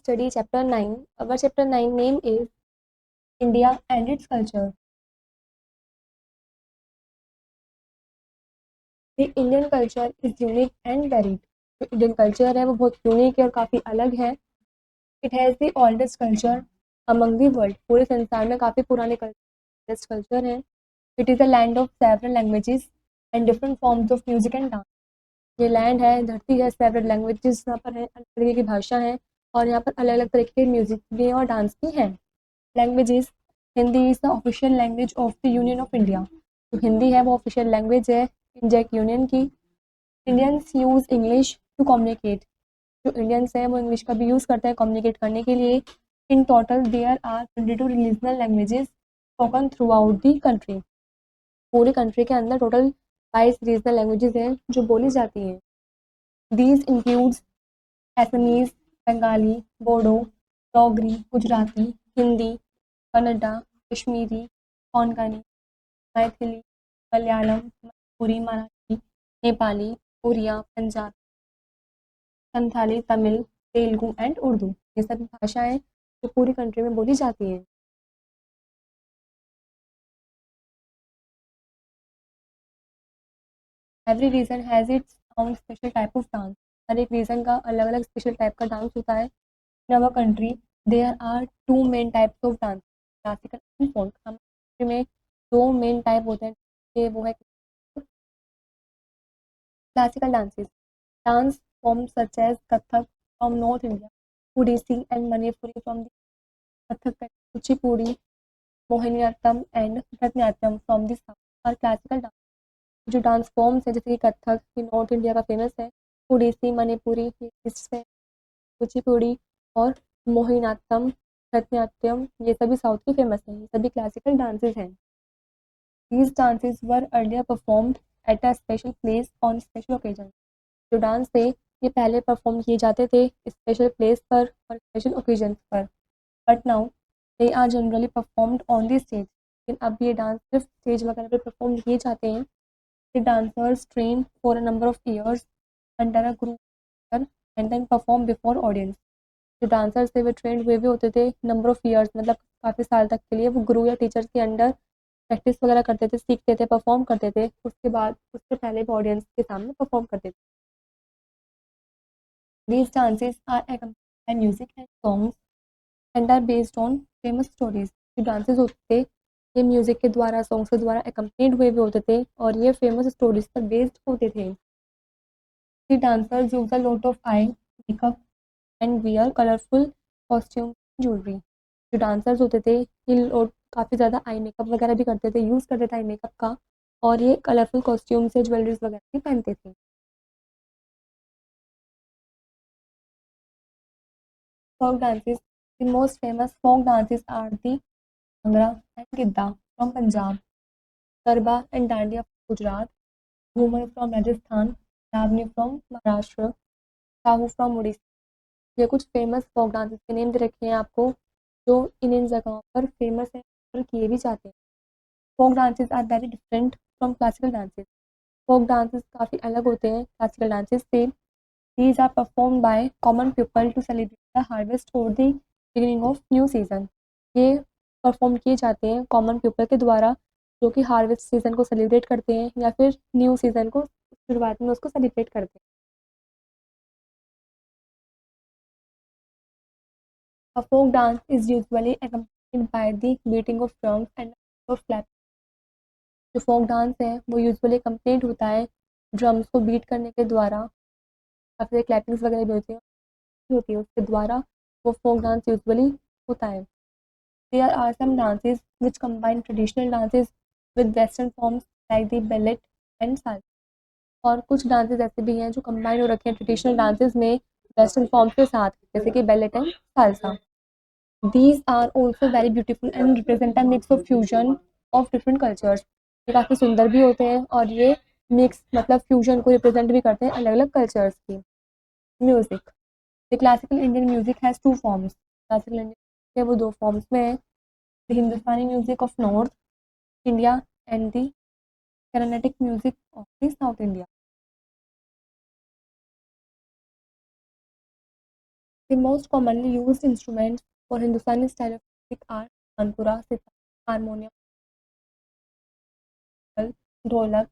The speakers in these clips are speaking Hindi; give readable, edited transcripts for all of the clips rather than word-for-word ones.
study chapter 9. Our chapter 9 name is India and its culture. The Indian culture is unique and varied. जो इंडियन कल्चर है वो बहुत यूनिक है और काफ़ी अलग है. It has the oldest culture among the world. पूरे संसार में काफ़ी पुराने कल्चर है. It is a land of several languages and different forms of music and dance. ये लैंड है, धरती है, सेवरल लैंग्वेजेस यहाँ पर है, अलग तरीके की भाषा है और यहाँ पर अलग अलग तरीके के म्यूजिक भी हैं और डांस भी हैं. Languages. Hindi is the official language of the union of India. जो हिंदी है वो ऑफिशियल लैंग्वेज है इंडिया की यूनियन की. Indians use English to communicate. जो इंडियंस हैं वो इंग्लिश का भी यूज़ करते हैं कम्युनिकेट करने के लिए. In total there are 22 regional languages spoken throughout the country. पूरी कंट्री के अंदर टोटल 22 रीजनल लैंग्वेजेस हैं जो बोली जाती हैं. These includes Assamese, Bengali, Bodo, Dogri, Gujarati, Hindi, Kannada, Kashmiri, Konkani, Maithili, Malayalam, Manipuri, Marathi, Nepali, Oriya, Punjabi, Santhali, Tamil, Telugu and Urdu. ये सभी भाषाएं जो पूरी कंट्री में बोली जाती हैं. Every region has its own special type of dance. हर एक रीजन का अलग अलग स्पेशल टाइप का डांस होता है. In our country there are two main types of dance, classical and folk. हमारे country में दो मेन टाइप होते हैं. ये वो है classical dances. Dance form such as Kathak from north India, Odissi and Manipuri from the Kathak, Kuchipudi, Mohiniyattam and Bharatanatyam from the south और क्लासिकल डांस. जो डांस फॉर्म्स है जैसे कि कथक ये नॉर्थ इंडिया का फेमस है, ओडिसी मणिपुरी ये ईस्ट है, कुचिपुड़ी और मोहिनीअट्टम भरतनाट्यम ये सभी साउथ के फेमस हैं. ये सभी क्लासिकल डांसेस हैं. These dances were earlier performed at a special place on special occasion. जो डांस थे ये पहले परफॉर्म किए जाते थे स्पेशल प्लेस पर और स्पेशल ओकेजन पर. But now they are generally performed on the stage. लेकिन अब ये डांस सिर्फ स्टेज वगैरह पर परफॉर्म किए जाते हैं. The dancers train for a number of years under a group and then perform before audience. जो डांसर्स थे वो ट्रेंड हुए भी होते थे नंबर ऑफ ईयर्स मतलब काफ़ी साल तक के लिए. वो गुरु या टीचर्स के अंडर प्रैक्टिस वगैरह करते थे, सीखते थे, परफॉर्म करते थे. उसके बाद उससे पहले वो ऑडियंस के सामने परफॉर्म करते थे. These dances are accompanied by music and songs and are based on famous stories. जो डांसेस होते थे ये म्यूजिक के द्वारा सॉन्ग्स के द्वारा accompanied हुए भी होते थे और ये फेमस स्टोरीज पर बेस्ड होते थे. The dancers use a lot of eye makeup and wear colorful costume jewelry. जो डांसर्स होते थे ये लोग काफ़ी ज़्यादा आई मेकअप वगैरह भी करते थे, यूज़ करते थे आई मेकअप का और ये कलरफुल कॉस्ट्यूम से ज्वेलरीज वगैरह भी पहनते थे. Folk dances. The most famous folk dances are the Bhangra and Gidda from Punjab, Garba and Dandiya from Gujarat, Ghumar from Rajasthan, Lavani from Maharashtra, Sahu from Odisha. ये कुछ फेमस फोक डांसेस के नेम दे रखे हैं आपको जो इन जगहों पर फेमस है और किए भी जाते हैं. Folk dances are very different from classical dances. Folk dances काफ़ी अलग होते हैं क्लासिकल डांसेस से. These are performed by common people to celebrate the harvest or the beginning of new season. ये परफॉर्म किए जाते हैं कॉमन पीपल के द्वारा जो कि हार्वेस्ट सीजन को सेलिब्रेट करते हैं या फिर न्यू सीजन को शुरुआत में उसको सेलिब्रेट करते हैं. A folk dance is usually accompanied by the beating of drums and of clap. जो फोक डांस है वो यूजुअली कंप्लीट होता है ड्रम्स को बीट करने के द्वारा या फिर क्लैपिंग्स वगैरह भी होती है उसके द्वारा वो फोक डांस यूजुअली होता है. There are some dances which combine traditional dances with western forms like the ballet and salsa. और कुछ डांसेस ऐसे भी हैं जो कंबाइन हो रखे हैं ट्रेडिशनल डांसेस में वेस्टर्न फॉर्म्स के साथ जैसे कि ballet and salsa. These are also very beautiful and represent a mix of fusion of different cultures. ये काफ़ी सुंदर भी होते हैं और ये मिक्स मतलब फ्यूजन को रिप्रेजेंट भी करते हैं अलग अलग कल्चर्स की. Music. The classical Indian music has two forms. Classical Indian के वो दो फॉर्म्स में है. The Hindustani music of North India and the Carnatic music of the South India. The most commonly used instruments for Hindustani style of music are tanpura, sitar, harmonium, ढोलक।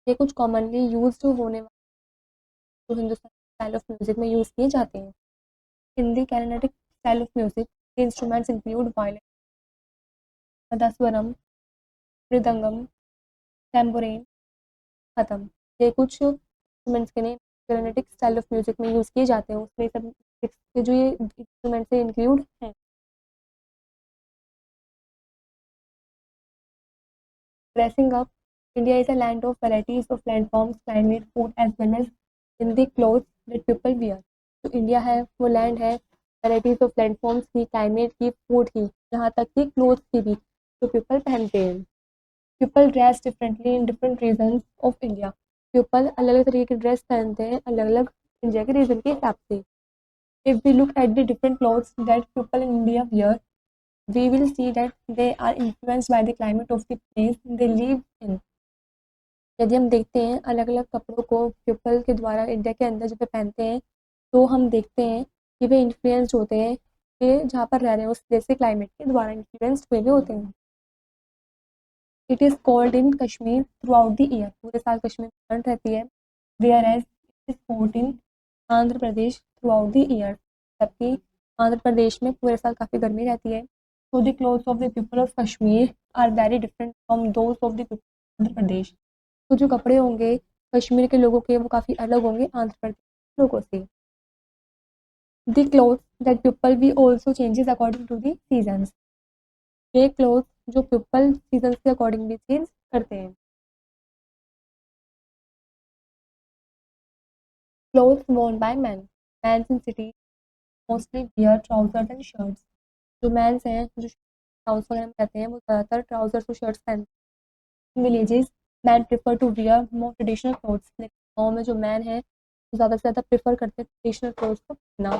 ये कुछ कॉमनली यूज्ड होने वाले जो हिंदुस्तानी स्टाइल ऑफ म्यूजिक में यूज़ किए जाते हैं। Hindi kinetic style of music के इंस्ट्रूमेंट्स इंक्लूड वायलिन, मदास्वरम, मृदंगम, टैम्बोरेन, खत्म। ये कुछ इंस्ट्रूमेंट्स के name kinetic style of music में यूज़ किए जाते हैं, उसमें सब के जो ये इंस्ट्रूमेंट्स से इंक्लूड हैं। Dressing up, India is a land of varieties of landforms, climate, food as well as in the clothes that people wear. जो इंडिया है वो लैंड है वैराइटीज ऑफ लैंडफॉर्म्स की, क्लाइमेट की, फूड की, यहाँ तक कि क्लोथ्स की भी जो पीपल पहनते हैं। People dress differently in different region of India. People अलग अलग तरीके की ड्रेस पहनते हैं अलग अलग इंडिया के रीजन के हिसाब से। If we look at the different clothes that people in India wear, we will see that they are influenced by the climate of the place they live in. यदि हम देखते हैं अलग अलग कपड़ों को पीपल के द्वारा इंडिया के अंदर जब पहनते हैं तो हम देखते हैं कि वे इन्फ्लुएंस्ड होते हैं कि जहाँ पर रह रहे हैं उस देश के क्लाइमेट के द्वारा इन्फ्लुएंस्ड हुए भी होते हैं। It is cold in Kashmir throughout the year, पूरे साल कश्मीर में ठंड रहती है। Whereas it is cold in Andhra Pradesh throughout the year, जबकि आंध्र प्रदेश में पूरे साल काफ़ी गर्मी रहती है। So the clothes of the people of Kashmir are very different from those of the people of Andhra Pradesh. तो जो कपड़े होंगे कश्मीर के लोगों के वो काफ़ी अलग होंगे आंध्र प्रदेश के लोगों से। The clothes that people we also changes according to the seasons. ये clothes जो people seasons के according भी change करते हैं। Clothes worn by men. Men in cities mostly wear trousers and shirts. जो मेंस हैं जो टाउन्स वगैरह में रहते हैं वो ज़्यादातर ट्राउजर्स और शर्ट्स पहनते हैं। Villages man prefer to wear more traditional clothes, लेकिन गाँव में जो मैन है वो ज़्यादा से ज़्यादा प्रेफर करते हैं ट्रेडिशनल क्लोथ्स को पहनना।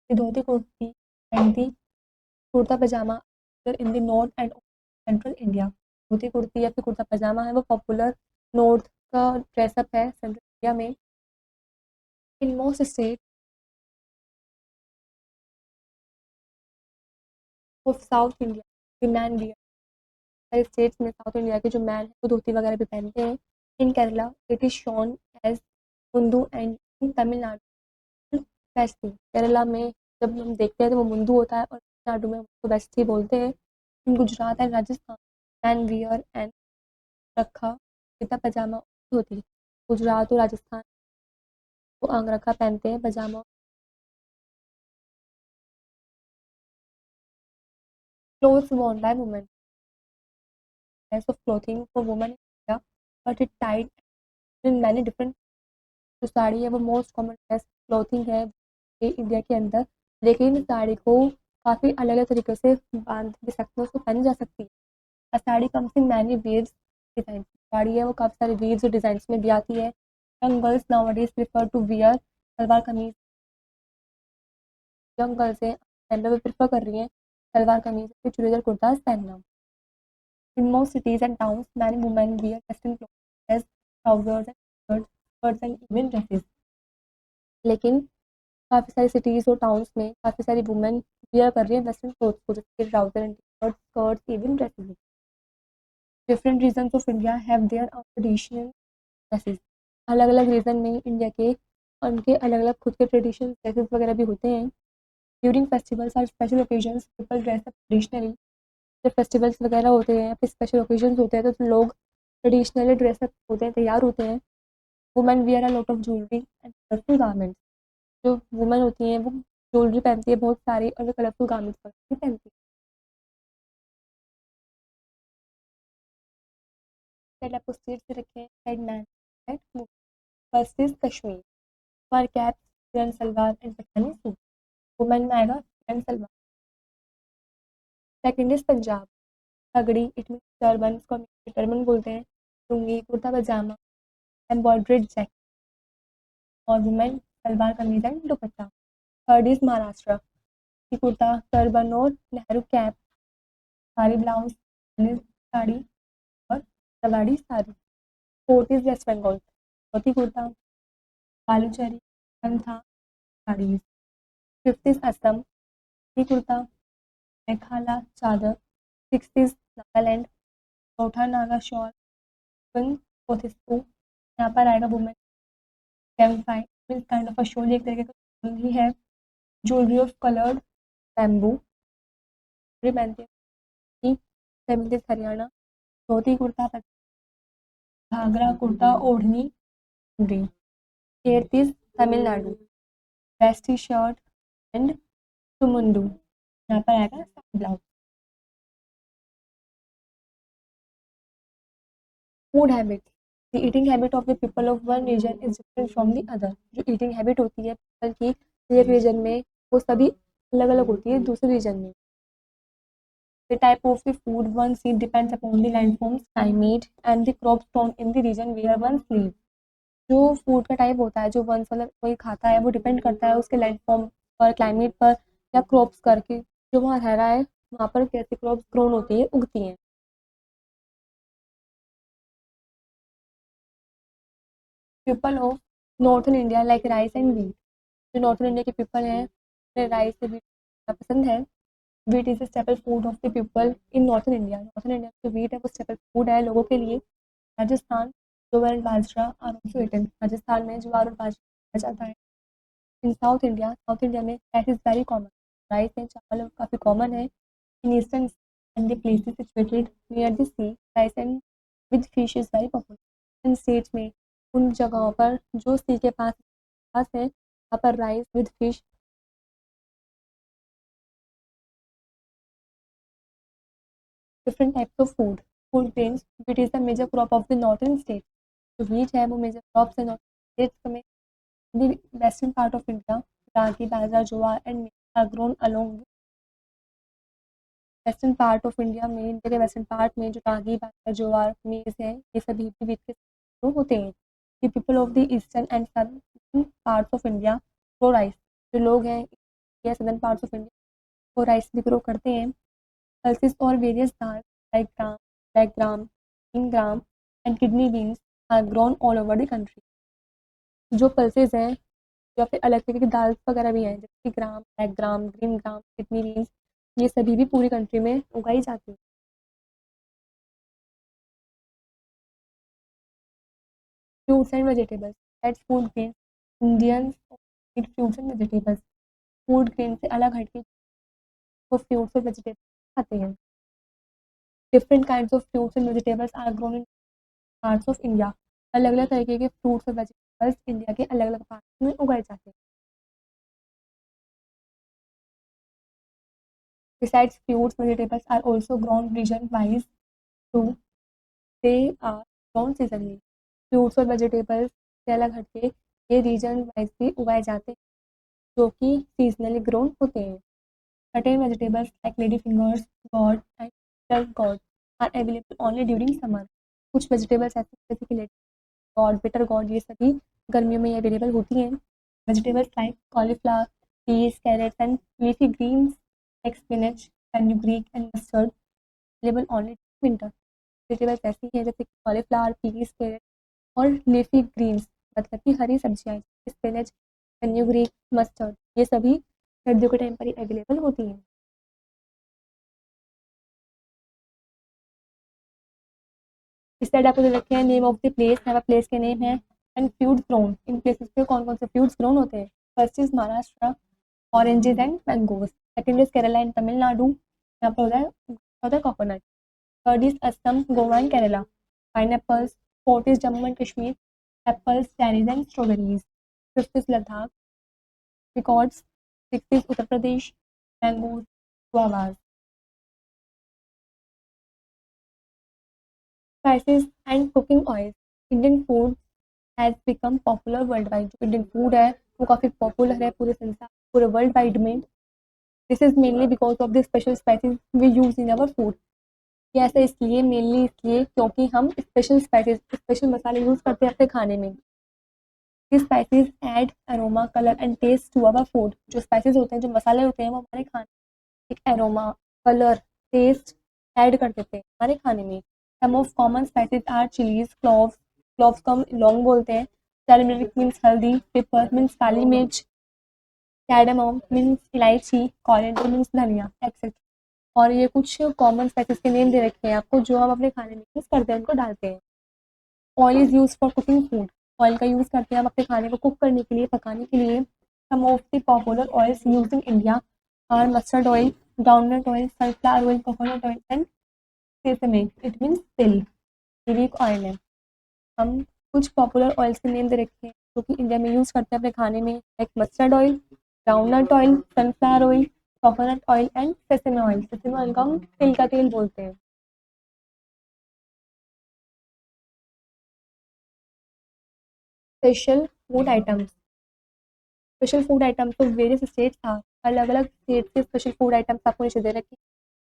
Dhoti kurti and the kurta pajama in the north and central India. Dhoti kurti या फिर कुर्ता पजामा है वो पॉपुलर नॉर्थ का ड्रेसअप है सेंट्रल इंडिया में। In most state of south India the man wear, सारे स्टेट्स में साउथ इंडिया के जो मैन हैं वो धोती वगैरह भी पहनते हैं। In Kerala it is shown as mundu and in Tamil Nadu veshti. Kerala में जब हम देखते हैं तो वो मुंदू होता है और तमिलनाडु में उसको वेस्टी बोलते हैं। In Gujarat and Rajasthan man wear and रखा कुर्ता पजामा धोती। गुजरात और राजस्थान वो अंगरखा पहनते हैं pajama. Clothes worn by women, types of clothing for women in India, but it tied in many different। जो साड़ी है वो मोस्ट कॉमन ड्रेस क्लोथिंग है ये इंडिया के अंदर, लेकिन साड़ी को काफ़ी अलग अलग तरीके से बांध भी सकते हैं, उसको पहनी जा सकती है। A sari comes in many waves design, sari है वो काफ़ी सारे वेव्स और डिज़ाइंस में भी आती है। Young girls nowadays prefer to wear salwar kameez. Young girls हैं टाइम पे वो प्रेफर कर रही हैं सलवार कमीज फिर चूड़ीदार कुर्ताज पहनना। In most cities and towns many women wear western clothes as trousers and shirts, skirts and even dresses. लेकिन काफ़ी सारी सिटीज़ और टाउन्स में काफ़ी सारी वुमेन वियर कर रही हैं वेस्टर्न क्लोथ्स को, जैसे trouser and T-shirt, skirts, even dresses. Different regions of India have their own traditional dresses. अलग अलग रीजन में इंडिया के उनके अलग अलग खुद के ट्रेडिशनल ड्रेसेस वगैरह भी होते हैं। ड्यूरिंग फेस्टिवल्स और special occasions people dress up traditionally. जब फेस्टिवल्स वगैरह होते हैं या फिर स्पेशल ओकेजन्स होते हैं तो लोग ट्रेडिशनली ड्रेस अप होते हैं, तैयार होते हैं। Women wear a lot of jewellery and colourful garments. जो वुमेन होती हैं वो ज्वेलरी पहनती है बहुत सारी और वो कलरफुल गारमेंट्स भी पहनती है। पहले आपको स्टेट से रखे हैं head man right. First is Kashmir for cap phiran salwar and Pathani suit. Women में आएगा फिरन सलवार। सेकंड इज पंजाब पगड़ी इट मीन टर्बन, इसको हम टर्बन बोलते हैं। लुंगी कुर्ता पजामा एम्ब्रॉयड्रेड जैकेट और women salwar kameez and dupatta. Third is Maharashtra kurta turban और नेहरू कैप, साड़ी ब्लाउज साड़ी और सवाड़ी साड़ी। फोर्थ इज वेस्ट बंगाल धोती कुर्ता बालूचरी सेवन था saris. Fifth is Assam, kurta, mekhela chador. Six is Nagaland, चौथा नागा शॉल। फोर्थ इज यहाँ पर आएगा वुमेन कैम्पाई means kind of a shawl, एक तरीके का ही है। ज्वेलरी ऑफ कलर्ड बैम्बू पहनते हैं। Seventh is Haryana, dhoti kurta, ghagra kurta, odhni, chunri. Eighth is Tamil Nadu, veshti shirt and सुमुंडू, यहाँ पर आएगा blouse. Food habit, the eating habit of the people of one region is different from the other. जो ईटिंग हैबिट होती है पीपल की एक रीजन में, वो सभी अलग अलग होती है दूसरे रीजन में। The type of the food one eats depends upon the landforms, climate and the crops grown in the region where one lives. जो फूड का टाइप होता है जो वन मतलब कोई खाता है वो डिपेंड करता है उसके लैंडफॉर्म पर, क्लाइमेट पर या क्रॉप्स करके जो वहाँ रह रहा है वहाँ पर कैसी क्रॉप्स ग्रोन होती है, उगती हैं। People of northern India like rice and wheat, जो नॉर्थन इंडिया के पीपल हैं उन्हें राइस से वीट पसंद है। Wheat is the staple food of the people in northern India. Northern India जो वीट है वो स्टेपल फूड है लोगों के लिए। Rajasthan, jowar and bajra are also eaten, Rajasthan में ज्वार और बाजरा खाया जाता है। इन साउथ इंडिया में rice is very common, rice and चावल काफ़ी कॉमन है। In eastern and the places situated near the sea, rice and with fish is very popular. In states में उन जगहों पर जो सी के पास है वहाँ पर rice with fish. Different types of food grains, wheat is the major crop of the northern state. जो वीट है वो मेजर क्रॉप्स है नॉर्थन स्टेट्स में। The western part of India, ragi, bajra, jowar and are grown along. Western part of India में, इंडिया के वेस्टर्न पार्ट में जो रागी, बाजरा, ज्वार, मेज़ है, ये सभी भी वीट के ग्रो होते हैं। The people of the eastern and southern parts of India grow rice, जो लोग हैं या सदर्न पार्ट्स ऑफ इंडिया वो राइस भी ग्रो करते हैं। पल्सेस और various dal like gram, black gram, green gram and kidney beans are grown all over the country. जो पल्सेस हैं या फिर अलग तरीके की दाल वगैरह भी हैं जैसे कि gram, black gram, green gram, kidney beans, ये सभी भी पूरी कंट्री में उगाई जाती हैं। Fruits and vegetables, that's food grain, Indians eat fruits and vegetables. Food grain से अलग हटके वो फ्रूट्स और वेजिटेबल्स खाते हैं। Different kinds of fruits and vegetables are grown in parts of India, अलग अलग तरीके के फ्रूट्स और वेजिटेबल्स इंडिया के अलग अलग पार्ट्स में उगाए जाते हैं। Besides fruits, vegetables are also grown region wise too. They are grown seasonally. Fruits और वेजिटेबल्स से अलग हटके ये रीजन वाइज भी उगाए जाते हैं जो कि सीजनली ग्रोन होते हैं। Certain vegetables like lady fingers, gourd and bitter gourd are available only during summer. कुछ वेजिटेबल्स ऐसे जैसे कि गॉड, बिटर गॉड, ये सभी गर्मियों में अवेलेबल होती हैं। Vegetables like cauliflower, peas, carrots and leafy greens like spinach, fenugreek and mustard available only winter. Vegetables ऐसी हैं जैसे कॉलीफ्लावर, पीस, कैरेट और लीफी ग्रीन्स मतलब कि हरी सब्जियाँ, स्पिनच, फेनुग्रीक, मस्टर्ड, ये सभी सर्दियों के टाइम पर ही अवेलेबल होती हैं। इस साइड आपको दे रखे हैं नेम ऑफ द प्लेस, यहाँ पर प्लेस के नेम है and fruits grown, in places पे कौन कौन से फ्रूट्स ग्रोन होते हैं। First is Maharashtra, oranges and mangoes. Second is Kerala and Tamil Nadu, यहाँ पर होता है coconut. Third is Assam, Goa and Kerala, pineapples. Fourth is Jammu and Kashmir, apples, cherries and strawberries. Fifth is Ladakh, records. Sixth is Uttar Pradesh, mangoes, guavas. Spices and cooking oil, Indian food has become popular world wide. जो इंडियन फूड है वो काफ़ी पॉपुलर है पूरे संसार, पूरे वर्ल्ड वाइड में। This is mainly because of the special spices we use in our food. ये ऐसा इसलिए, मेनली इसलिए क्योंकि हम स्पेशल स्पाइसेस, स्पेशल मसाले यूज़ करते हैं अपने खाने में। This spices add aroma, colour and taste to our food. जो स्पाइसेस होते हैं, जो मसाले होते हैं, वो हमारे खाने एक एरोमा, कलर, टेस्ट ऐड कर देते हैं हमारे खाने में। Some of common spices are chillies, cloves, cloves को हम लौंग बोलते हैं, turmeric means haldi, pepper means kali mirch, cardamom means elaichi, coriander means dhania etcetera. और ये कुछ कॉमन स्पाइसेस के नेम दे रखे हैं आपको जो हम अपने खाने में यूज़ करते हैं, उनको डालते हैं। Oil is use for cooking food, oil का यूज़ करते हैं हम अपने खाने को कुक करने के लिए, पकाने के लिए। Some of the popular oils used in India are mustard oil, groundnut oil, sunflower oil, coconut oil and sesame, it means til, ये भी एक ऑयल है। हम कुछ पॉपुलर ऑयल्स के नेम दे रखे हैं जो कि इंडिया में यूज़ करते हैं अपने खाने में, like mustard oil, groundnut oil, sunflower oil, coconut oil and sesame oil. Sesame oil को हम तिल का तेल बोलते हैं। Special food items, special food items तो वेरियस स्टेट्स था, अलग अलग स्टेट के स्पेशल फूड आइटम्स आपको नीचे दे रखे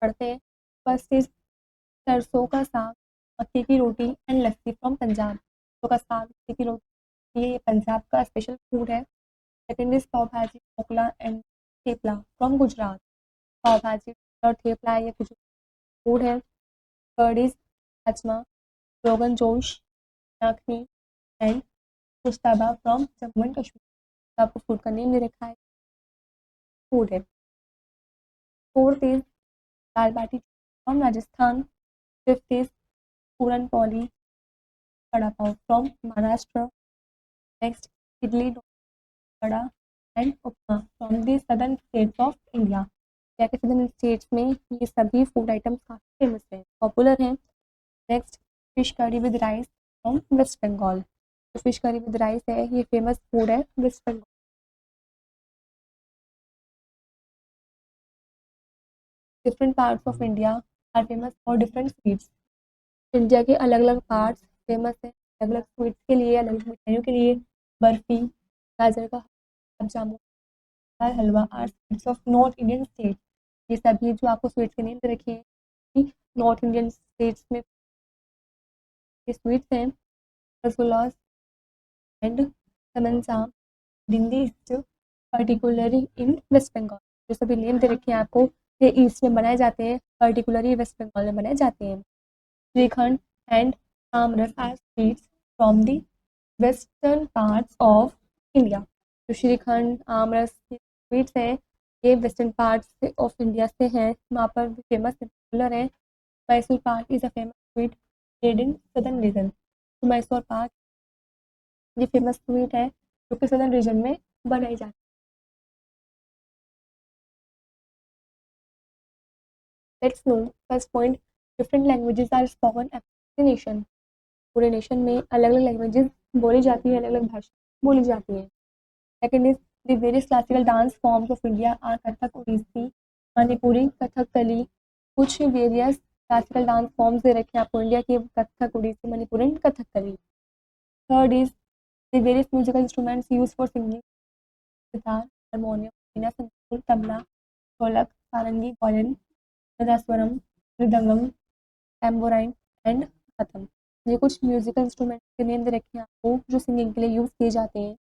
पड़ते हैं। फर्स्ट इज सरसों का साग, मक्की की रोटी एंड लस्सी फ्रॉम पंजाब। सरसों का साग, मक्की की रोटी, ये पंजाब का स्पेशल फूड है। सेकेंड इज पाव भाजी, ढोकला एंड थेपला फ्रॉम गुजरात। पाव भाजी और थेपला ये कुछ फूड है। Third is rajma, rogan josh, yakhni and mushtaba from Jammu and Kashmir. आपको फूड का नेम दे रखा है, फूड है। Fourth is dal bati from Rajasthan. Fifth is puran poli vada pav from Maharashtra. Next idli vada and upma from the southern states of India. India के सदर्न स्टेट्स में ये सभी फूड आइटम्स काफ़ी फेमस हैं, पॉपुलर हैं। Next fish curry with rice from West Bengal. तो फिश करी विद राइस है, ये फेमस फूड है West Bengal. Different parts of India are famous for different sweets. India के अलग अलग पार्ट्स फेमस हैं अलग अलग स्वीट्स के लिए, अलग अलग मिठाइयों के लिए। बर्फ़ी, गाजर का gulab jamun, dal halwa are sweets of north Indian state. ये सभी जो आपको स्वीट्स के नेम दे रखे हैं नॉर्थ इंडियन स्टेट्स में ये स्वीट्स हैं। रसगुल्ला एंड समनसा दिल्ली east particularly in West Bengal. जो सभी नेम दे रखे हैं आपको, ये ईस्ट में बनाए जाते हैं, पर्टिकुलरली वेस्ट बंगाल में बनाए जाते हैं। Shrikhand and aamras are sweets from the western parts of India. जो श्रीखंड आमरस स्वीट्स हैं ये वेस्टर्न पार्ट्स ऑफ इंडिया से हैं, वहाँ पर फेमस पॉपुलर है। Mysore pak is a famous sweet made in southern reason. तो मैसूर पाक ये फेमस स्वीट है जो कि सदर्न रीजन में बनाई जाती है। Let's know first point, different languages are spoken across the nation. पूरे नेशन में अलग अलग लैंग्वेजेस बोली जाती है, अलग अलग भाषा बोली जाती है। Second is the various classical dance forms of India are Kathak, Odissi, Manipuri, Kathakali. कुछ वेरियस क्लासिकल डांस फॉर्म्स दे रखे हैं आपको इंडिया के, Kathak, Odissi, Manipuri and Kathakali. Third is the various musical instruments use for singing, guitar, harmonium, veena, santoor, tabla, dholak, sarangi, violin, nadaswaram, mridangam, tambourine and हाथम। ये कुछ म्यूजिकल इंस्ट्रूमेंट के नेम दे रखे हैं आपको जो सिंगिंग के लिए यूज़ किए जाते हैं।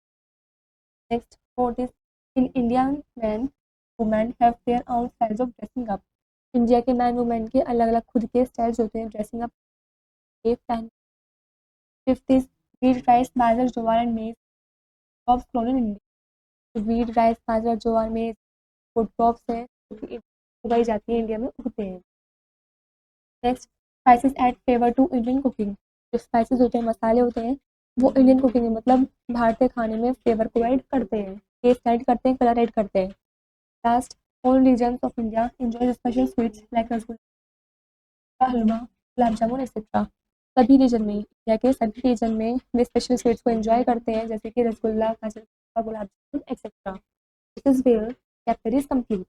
Next fourth is in India man women have their own styles of dressing up. India के मैन वुमेन के अलग अलग खुद के स्टाइल्स होते हैं ड्रेसिंग अप के पहन। Fifth is wheat rice bajra jowar and maize crops grown in India. Wheat rice bajra jowar maize food crops हैं जो कि उगाई जाती है, इंडिया में उगते हैं। Next spices add flavour to Indian cooking. जो स्पाइसेस होते हैं, मसाले होते हैं, वो इंडियन कुकिंग में मतलब भारतीय खाने में फ्लेवर को ऐड करते हैं, टेस्ट ऐड करते हैं, कलर ऐड करते हैं। Last, all regions of India enjoy special sweets like rasgulla, halwa, gulab jamun etcetera. सभी रीजन में, इंडिया के सभी रीजन में वे स्पेशल स्वीट्स को एंजॉय करते हैं जैसे कि रसगुल्ला, गाजर का halwa, gulab jamun etcetera. This is where chapter is complete.